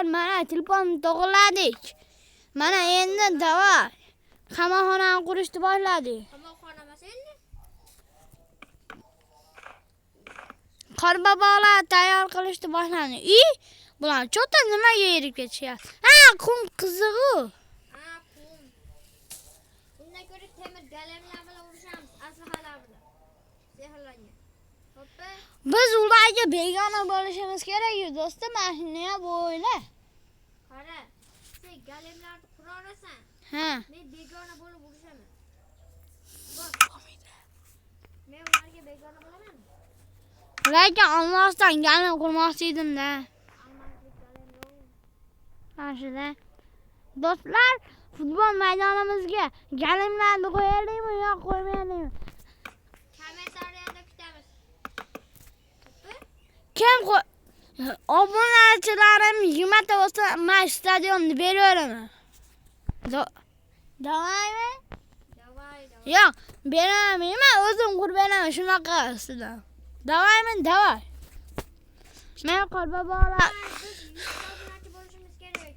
Do'stlar, mana telefonni to'g'irladik. Mana endi davay. Qamoqxonani qurishni boshladik. Qamoqxona emas endi. Qorbobolar tayyor qilishni boshladi. Bular cho'ta nimaga yerib ketishyapti? Ha, qum qizig'i. Ha, qum. Bundan ko'ra temir galemlar bilan urishamiz, aslahalar bilan. Sehrlangan. Hoppa. Biz ularga begona bo'lishimiz kerak-ku, do'stim, mana shuni ham o'yla. Qara, sen galemlarni qura olasan. Ha. Men begona bo'lib urishaman. Men ularga begona bo'laman. Lekin olmasdan galim qurmoqchi edim-da. Almaslik galem yo'q. Mashida. Do'stlar, futbol maydonimizga galimlarni qo'yaylikmi yo qo'ymaylikmi? Kommentariyada kutamiz. Kim obunachilarim 20 ta bo'lsa, men stadionni beraveraman. Davaymi? Davay. Yo'q, beraman. Men o'zim qurib beraman shunaqa ustidan. Davaymi? Davay. Men qorbobolar Biz obunachi bo'lishimiz kerak.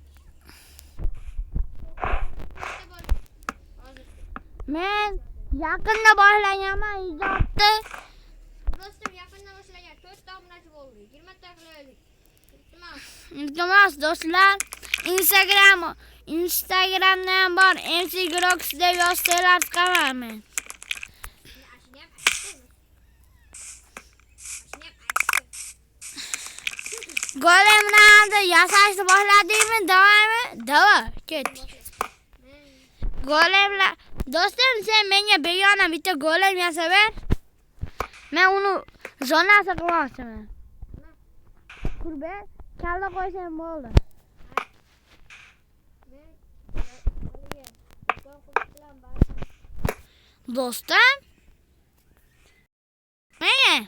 men yaqinda boshlaganman ijodni. Do'stim yaqinda boshlagan 4 ta obunachi bo'ldi. 20 ta qilaylik. Iltimos do'stlar, Instagramda ham bor, MC Grox deb yozsanglar chiqaman men. Golemlarni yasashni boshladingmi? Davaymi? Davay, ket. Golemlar, do'stim, sen menga begona bitta golem yasab ber. Men uni zonasi qilmoqchiman. Qurbe, kalla qo'ysam bo'ldi. Do'stim? Mana.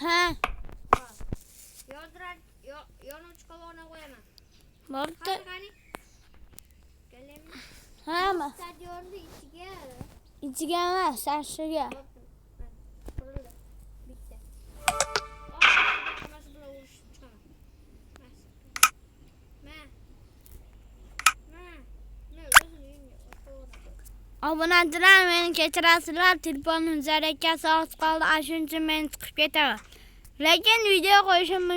Ha. Yonuvchi qovoqni qo'yaman. Bo'pti. Galemni Hamma. stadionni ichiga. Ichiga emas, tashqiga. Qurildi. Bitta. Hammasi bilan urishib chiqaman. Obunachilar, meni kechirasizlar, telefonning zaryadkasi oz qoldi, shuning uchun men chiqib ketaman. Lekin video qo'yishim